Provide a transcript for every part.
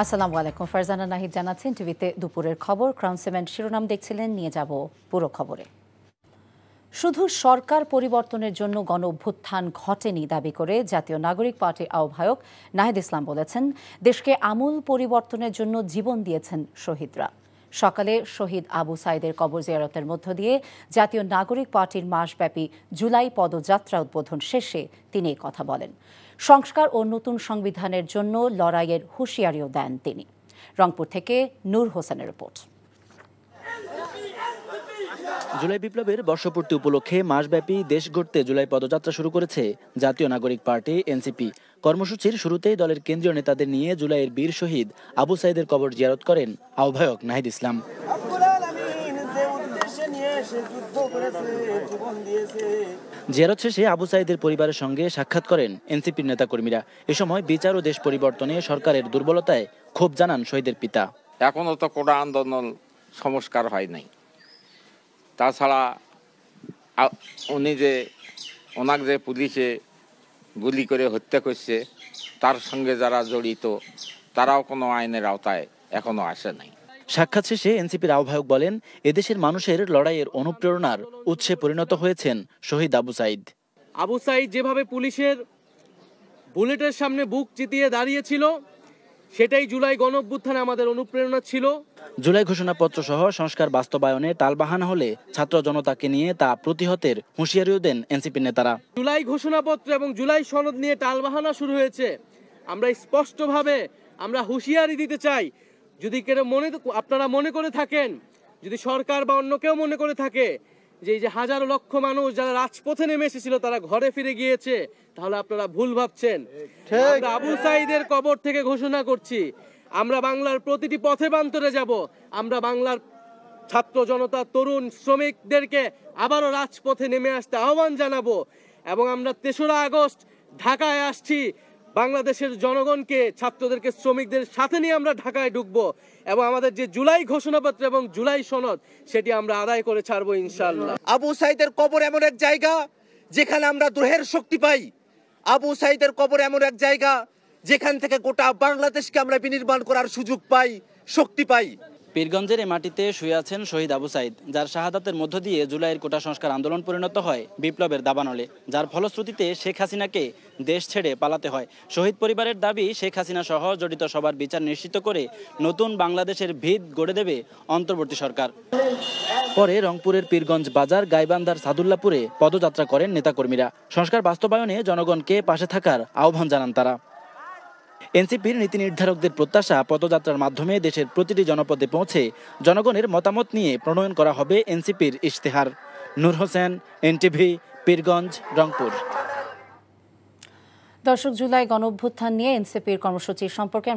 আসসালামু আলাইকুম। ফারজানা নাহিদ জানাচ্ছেন টিভিতে দুপুরের খবর। ক্রাউন সিমেন্ট শিরোনাম দেখছিলেন, নিয়ে যাব পুরো খবরে। শুধু সরকার পরিবর্তনের জন্য গণ অভ্যুত্থান ঘটেনি দাবি করে জাতীয় নাগরিক পার্টির আহ্বায়ক নাহিদ ইসলাম বলেছেন, দেশকে আমূল পরিবর্তনের জন্য জীবন দিয়েছেন শহীদরা। সকালে শহীদ আবু সাইদের কবর জিয়ারতের মধ্য দিয়ে জাতীয় নাগরিক পার্টির মাসব্যাপী জুলাই পদযাত্রা উদ্বোধন শেষে তিনি এই কথা বলেন। সংস্কার ও নতুন সংবিধানের জন্য লড়াইয়ের হুঁশিয়ারিও দেন তিনি। রংপুর থেকে নূর হোসেনের রিপোর্ট। জুলাই বিপ্লবের বর্ষপূর্তি উপলক্ষে মাসব্যাপী দেশ গড়তে জুলাই পদযাত্রা শুরু করেছে জাতীয় নাগরিক পার্টি এনসিপি। কর্মসূচির শুরুতেই দলের কেন্দ্রীয় নেতাদের নিয়ে জুলাইয়ের বীর শহীদ আবু সাইদের কবর জিয়ারত করেন আহ্বায়ক নাহিদ ইসলাম। জিয়ারত শেষে আবু সাইদের পরিবারের সঙ্গে সাক্ষাৎ করেন এনসিপির নেতাকর্মীরা। এ সময় বিচার ও দেশ পরিবর্তনে সরকারের দুর্বলতায় ক্ষোভ জানান শহীদের পিতা। এখনো তো কোনো আন্দোলন সংস্কার হয় নাই। তাছাড়া ওনাকে যে পুলিশে গুলি করে হত্যা করছে, তার সঙ্গে যারা জড়িত তারাও কোনো আইনের আওতায় এখনো আসে নাই। সাক্ষাৎ শেষে এনসিপির আহ্বায়ক বলেন, এদেশের মানুষের লড়াইয়ের অনুপ্রেরণার উৎসে পরিণত হয়েছেন শহীদ আবু সাইদ। আবু সাইদ যেভাবে পুলিশের বুলেটের সামনে বুক চিতিয়ে দাঁড়িয়েছিল, সেটাই জুলাই গণঅভ্যুত্থানে আমাদের অনুপ্রেরণা ছিল। জুলাই ঘোষণাপত্র সহ সংস্কার বাস্তবায়নে টালবাহানা হলে ছাত্র জনতাকে নিয়ে তা প্রতিহতের হুঁশিয়ারিও দেন এনসিপির নেতারা। জুলাই ঘোষণাপত্র এবং জুলাই সনদ নিয়ে টালবাহানা শুরু হয়েছে। আমরা স্পষ্টভাবে হুঁশিয়ারি দিতে চাই, যদি আপনারা মনে করে থাকেন, যদি সরকার বা অন্য কেউ মনে করে থাকে যে এই যে হাজারো লক্ষ মানুষ যারা রাজপথে নেমে এসেছিল তারা ঘরে ফিরে গিয়েছে, তাহলে আপনারা ভুল ভাবছেন। আমরা আবু সাইদের কবর থেকে ঘোষণা করছি, আমরা বাংলার প্রতিটি পথে প্রান্তরে যাব। আমরা বাংলার ছাত্র জনতা, তরুণ, শ্রমিকদেরকে আবারও রাজপথে নেমে আসতে আহ্বান জানাবো। এবং আমরা ৩রা আগস্ট ঢাকায় আসছি, বাংলাদেশের জনগণকে, ছাত্রদেরকে, শ্রমিকদের সাথে নিয়ে আমরা ঢাকায় ঢুকবো এবং আমাদের যে জুলাই ঘোষণাপত্র এবং জুলাই সনদ সেটি আমরা আদায় করে ছাড়বো ইনশাআল্লাহ। আবু সাইদের কবর এমন এক জায়গা যেখানে আমরা দ্রোহের শক্তি পাই। আবু সাইদের কবর এমন এক জায়গা যেখান থেকে গোটা বাংলাদেশকে আমরা বিনির্মাণ করার সুযোগ পাই, শক্তি পাই। পীরগঞ্জের এই মাটিতে শুয়ে আছেন শহীদ আবু সাইদ, যার শাহাদাতের মধ্য দিয়ে জুলাইয়ের কোটা সংস্কার আন্দোলন পরিণত হয় বিপ্লবের দাবানলে, যার ফলশ্রুতিতে শেখ হাসিনাকে দেশ ছেড়ে পালাতে হয়। শহীদ পরিবারের দাবি, শেখ হাসিনা সহ জড়িত সবার বিচার নিশ্চিত করে নতুন বাংলাদেশের ভিত গড়ে দেবে অন্তর্বর্তী সরকার। পরে রংপুরের পীরগঞ্জ বাজার, গাইবান্ধার সাদুল্লাপুরে পদযাত্রা করেন নেতাকর্মীরা। সংস্কার বাস্তবায়নে জনগণকে পাশে থাকার আহ্বান জানান তারা। এনসিপির নীতি নির্ধারকদের প্রত্যাশা, পদযাত্রার মাধ্যমে দেশের প্রতিটি জনপদে পৌঁছে জনগণের মতামত নিয়ে প্রণয়ন করা হবে এনসিপির ইশতেহার। নূর হোসেন, এনটিভি, পীরগঞ্জ, রংপুর। দর্শক, জুলাই গণঅভ্যুত্থান নিয়ে এনসিপির কর্মসূচি সম্পর্কে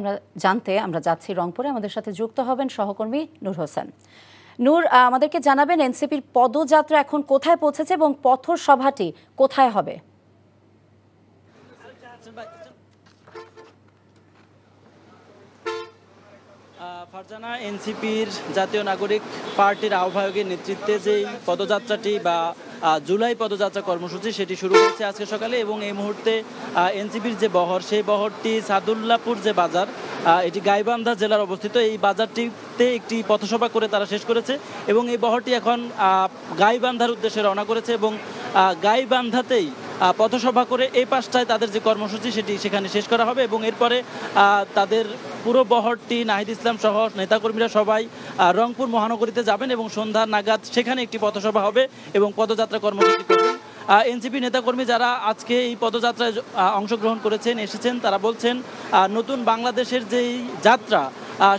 আমরা যাচ্ছি রংপুরে। আমাদের সাথে যুক্ত হবেন সহকর্মী নূর হোসেন। নূর, আমাদেরকে জানাবেন এনসিপির পদযাত্রা এখন কোথায় পৌঁছেছে এবং পথসভাটি কোথায় হবে? ফারজানা, এনসিপির জাতীয় নাগরিক পার্টির আহ্বায়কের নেতৃত্বে যেই পদযাত্রাটি বা জুলাই পদযাত্রা কর্মসূচি সেটি শুরু হয়েছে আজকে সকালে, এবং এই মুহূর্তে এনসিপির যে বহর, সেই বহরটি সাদুল্লাপুর যে বাজার, এটি গাইবান্ধা জেলার অবস্থিত, এই বাজারটিতে একটি পথসভা করে তারা শেষ করেছে এবং এই বহরটি এখন গাইবান্ধার উদ্দেশ্যে রওনা করেছে এবং গাইবান্ধাতেই পথসভা করে এই পাশটায় তাদের যে কর্মসূচি সেটি সেখানে শেষ করা হবে এবং এরপরে তাদের পুরো বহরটি, নাহিদ ইসলাম সহ নেতাকর্মীরা সবাই রংপুর মহানগরীতে যাবেন এবং সন্ধ্যা নাগাদ সেখানে একটি পথসভা হবে এবং পদযাত্রা কর্মসূচি করবেন। এনসিপি নেতাকর্মী যারা আজকে এই পদযাত্রায় অংশগ্রহণ করেছেন, এসেছেন, তারা বলছেন নতুন বাংলাদেশের যেই যাত্রা,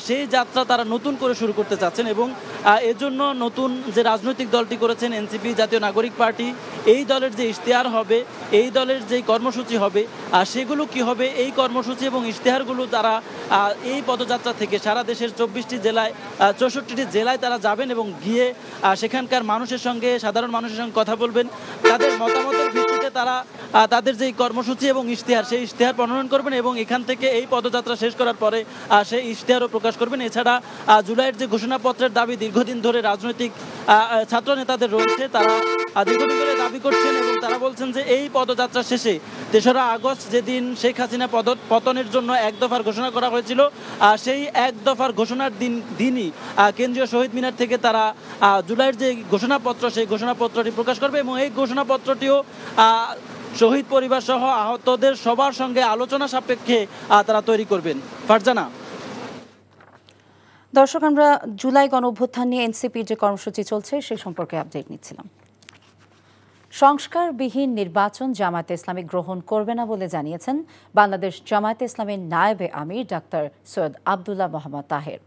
সেই যাত্রা তারা নতুন করে শুরু করতে চাচ্ছেন এবং এজন্য নতুন যে রাজনৈতিক দলটি করেছেন এনসিপি জাতীয় নাগরিক পার্টি, এই দলের যে ইশতেহার হবে, এই দলের যেই কর্মসূচি হবে, সেগুলো কি হবে, এই কর্মসূচি এবং ইশতেহারগুলো তারা এই পদযাত্রা থেকে সারা দেশের 24টি জেলায়, 64টি জেলায় তারা যাবেন এবং গিয়ে সেখানকার মানুষের সঙ্গে, সাধারণ মানুষের সঙ্গে কথা বলবেন। তাদের মতামতের ভিত্তিতে তারা তাদের যেই কর্মসূচি এবং ইশতেহার, সেই ইশতেহার প্রণয়ন করবেন এবং এখান থেকে এই পদযাত্রা শেষ করার পরে সেই ইশতেহারও প্রকাশ করবেন। এছাড়া জুলাইয়ের যে ঘোষণাপত্রের দাবি দীর্ঘদিন ধরে রাজনৈতিক ছাত্র নেতাদের রয়েছে, তারা দীর্ঘদিন ধরে দাবি করছেন এবং তারা বলছেন যে এই পদযাত্রা শেষে তেসরা আগস্ট যেদিন শেখ হাসিনা পতনের জন্য এক দফার ঘোষণা করা হয়েছিল, সেই এক দফার ঘোষণার দিনই কেন্দ্রীয় শহীদ মিনার থেকে তারা জুলাইয়ের যে ঘোষণাপত্র, সেই ঘোষণাপত্রটি প্রকাশ করবে এবং এই ঘোষণাপত্রটিও শহীদ পরিবার সহ আহতদের সবার সঙ্গে আলোচনা সাপেক্ষে তারা তৈরি করবেন। ফারজানা। দর্শক, আমরা জুলাই গণ অভ্যুত্থান নিয়ে এনসিপির যে কর্মসূচি চলছে সে সম্পর্কে আপডেট নিচ্ছিলাম। সংস্কারবিহীন নির্বাচন জামায়াতে ইসলামী গ্রহণ করবে না বলে জানিয়েছেন বাংলাদেশ জামায়াতে ইসলামীর নায়েবে আমির ডাক্তার সৈয়দ আবদুল্লাহ মোহাম্মদ তাহের।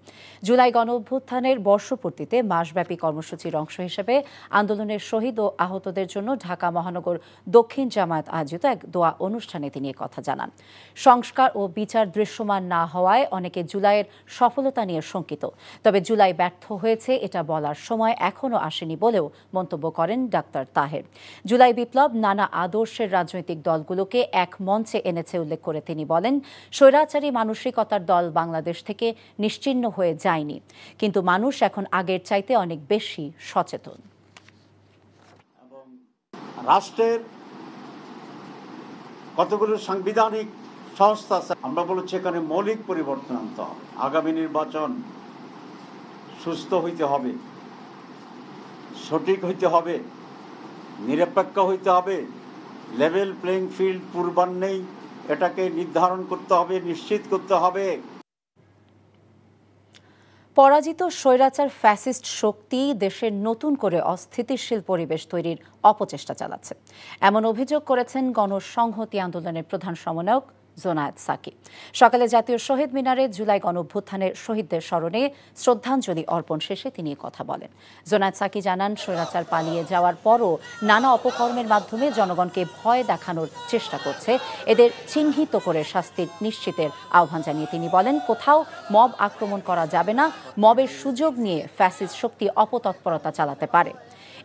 জুলাই গণ অভ্যুত্থানের বর্ষপূর্তিতে মাসব্যাপী কর্মসূচির অংশ হিসেবে আন্দোলনের শহীদ ও আহতদের জন্য ঢাকা মহানগর দক্ষিণ জামায়াত আয়োজিত এক দোয়া অনুষ্ঠানে তিনি কথা জানান। সংস্কার ও বিচার দৃশ্যমান না হওয়ায় অনেকে জুলাইয়ের সফলতা নিয়ে শঙ্কিত, তবে জুলাই ব্যর্থ হয়েছে এটা বলার সময় এখনও আসেনি বলেও মন্তব্য করেন ডাক্তার তাহের। জুলাই বিপ্লব নানা আদর্শের রাজনৈতিক দলগুলোকে এক মঞ্চে এনেছে উল্লেখ করে তিনি বলেন, স্বৈরাচারী মানসিকতার দল বাংলাদেশ থেকে নিশ্চিহ্ন হয়ে যায়নি, কিন্তু মানুষ এখন আগের চাইতে অনেক বেশি সচেতন। রাষ্ট্রের কতগুলো সাংবিধানিক সংস্থা আছে, আমরা বলছি এখানে মৌলিক পরিবর্তন আনতে হবে। আগামী নির্বাচন সুস্থ হইতে হবে, সঠিক হইতে হবে, নিরপেক্ষ হইতে হবে, লেভেল প্লেইং ফিল্ড পূর্বান্নেই এটাকে নির্ধারণ করতে হবে, নিশ্চিত করতে হবে। পরাজিত স্বৈরাচার ফ্যাসিস্ট শক্তি দেশের নতুন করে অস্থিতিশীল পরিবেশ তৈরির অপচেষ্টা চালাচ্ছে, এমন অভিযোগ করেছেন গণসংহতি আন্দোলনের প্রধান সমন্বয়ক জোনায়েদ সাকি। সকালে জাতীয় শহীদ মিনারে জুলাই গণ অভ্যুত্থানের শহীদদের স্মরণে শ্রদ্ধাঞ্জলি অর্পণ শেষে তিনি কথা বলেন। জোনায়েদ সাকি জানান, স্বৈরাচার পালিয়ে যাওয়ার পরও নানা অপকর্মের মাধ্যমে জনগণকে ভয় দেখানোর চেষ্টা করছে। এদের চিহ্নিত করে শাস্তি নিশ্চিতের আহ্বান জানিয়ে তিনি বলেন, কোথাও মব আক্রমণ করা যাবে না, মবের সুযোগ নিয়ে ফ্যাসিস্ট শক্তি অপতৎপরতা চালাতে পারে।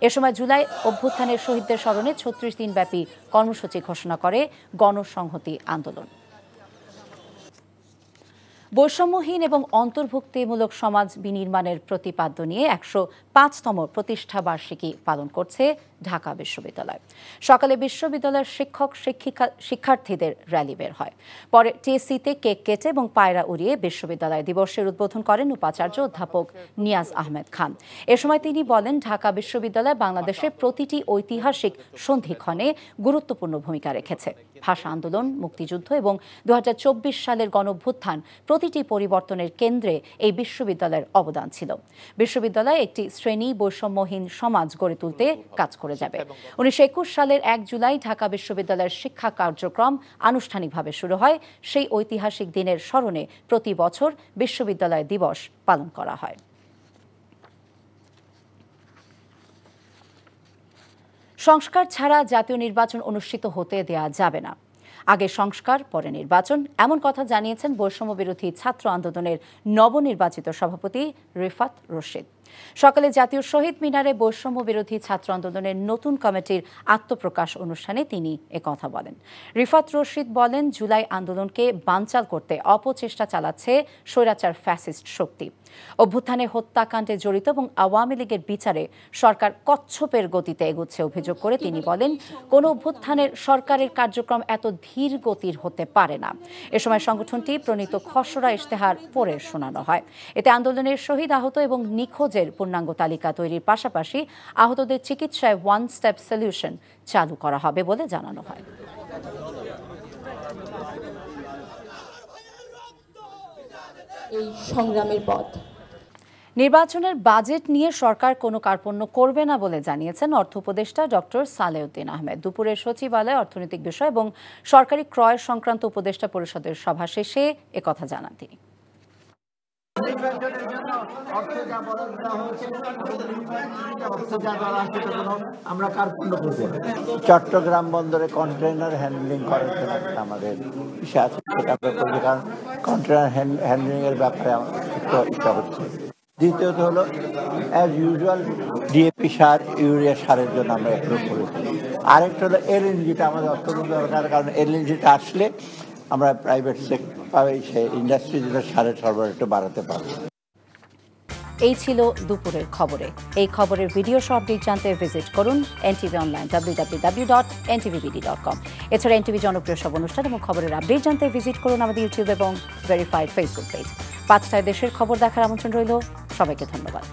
এ সময় জুলাই অভ্যুত্থানের শহীদদের স্মরণে ৩৬ দিনব্যাপী কর্মসূচি ঘোষণা করে গণসংহতি আন্দোলন। বৈষম্যহীন এবং অন্তর্ভুক্তিমূলক সমাজ বিনির্মাণের প্রতিপাদ্য নিয়ে ১০৫তম প্রতিষ্ঠা বার্ষিকী পালন করছে ঢাকা বিশ্ববিদ্যালয়। সকালে বিশ্ববিদ্যালয়ের শিক্ষার্থীদের র্যালি বের হয়। পরে টিএসসিতে কেক কেটে এবং পায়রা উড়িয়ে বিশ্ববিদ্যালয় দিবসের উদ্বোধন করেন উপাচার্য অধ্যাপক নিয়াজ আহমেদ খান। এ সময় তিনি বলেন, ঢাকা বিশ্ববিদ্যালয় বাংলাদেশের প্রতিটি ঐতিহাসিক সন্ধিক্ষণে গুরুত্বপূর্ণ ভূমিকা রেখেছে। ভাষা আন্দোলন, মুক্তিযুদ্ধ এবং ২০২৪ সালের গণঅভ্যুত্থান প্রতিটি পরিবর্তনের কেন্দ্রে এই বিশ্ববিদ্যালয়ের অবদান ছিল। বিশ্ববিদ্যালয় একটি শ্রেণী বৈষম্যহীন সমাজ গড়ে তুলতে কাজ করে যাবে। ১৯২১ সালের ১ জুলাই ঢাকা বিশ্ববিদ্যালয়ের শিক্ষা কার্যক্রম আনুষ্ঠানিকভাবে শুরু হয়। সেই ঐতিহাসিক দিনের স্মরণে প্রতি বছর বিশ্ববিদ্যালয় দিবস পালন করা হয়। সংস্কার ছাড়া জাতীয় নির্বাচন অনুষ্ঠিত হতে দেয়া যাবে না। আগে সংস্কার পরে নির্বাচন, এমন কথা জানিয়েছেন বৈষম্য বিরোধী ছাত্র আন্দোলনের নবনির্বাচিত সভাপতি রিফাত রশিদ। সকালে জাতীয় শহীদ মিনারে বৈষম্য বিরোধী ছাত্র আন্দোলনের নতুন কমিটির আত্মপ্রকাশ অনুষ্ঠানে তিনি একথা বলেন। রিফাত রশিদ বলেন, জুলাই আন্দোলনকে বানচাল করতে অপচেষ্টা চালাচ্ছে স্বৈরাচার ফ্যাসিস্ট শক্তি। অভ্যুত্থানে হত্যাকাণ্ডে জড়িত এবং আওয়ামী লীগের বিচারে সরকার কচ্ছপের গতিতে এগুচ্ছে অভিযোগ করে তিনি বলেন, কোন অভ্যুত্থানের সরকারের কার্যক্রম এত ধীর গতির হতে পারে না। এ সময় সংগঠনটি প্রণীত খসড়া ইশতেহার পড়ে শোনানো হয়। এতে আন্দোলনের শহীদ, আহত এবং নিখোঁজের পূর্ণাঙ্গ তালিকা তৈরির পাশাপাশি আহতদের চিকিৎসায় ওয়ান স্টেপ সলিউশন চালু করা হবে বলে জানানো হয়। এই সংগ্রামের পথ। নির্বাচনের বাজেট নিয়ে সরকার কোনো কার্পণ্য করবে না বলে জানিয়েছেন অর্থ উপদেষ্টা ডক্টর সালেউদ্দিন আহমেদ। দুপুরে সচিবালয়ে অর্থনৈতিক বিষয় এবং সরকারি ক্রয় সংক্রান্ত উপদেষ্টা পরিষদের সভা শেষে একথা জানান তিনি। চট্টগ্রাম বন্দরে কন্টেইনার হ্যান্ডলিং করার জন্য আমাদের ইচ্ছা আছে, কারণ কন্টেইনার হ্যান্ডলিং এর ব্যাপারে একটু ইচ্ছা হচ্ছে। দ্বিতীয়ত হলো অ্যাজ ইউজুয়াল ডিএপি সার, ইউরিয়া সারের জন্য আমরা অ্যাপ্রুভ করেছি। আরেকটা হলো এলএনজিটা আমাদের অত্যন্ত দরকার, কারণ এলএনজিটা আসলে আমরা প্রাইভেট সেক্টর সেই ইন্ডাস্ট্রি যেটা সারের সরবরাহ একটু বাড়াতে পারবো। এই ছিল দুপুরের খবরে। এই খবরের ভিডিও সহ আপডেট জানতে ভিজিট করুন এনটিভি অনলাইন www.ntvbd.com। এছাড়া এনটিভি জনপ্রিয় সব অনুষ্ঠান এবং খবরের আপডেট জানতে ভিজিট করুন আমাদের ইউটিউব এবং ভেরিফাইড ফেসবুক পেজ। 5টায় দেশের খবর দেখার আমন্ত্রণ রইল। সবাইকে ধন্যবাদ।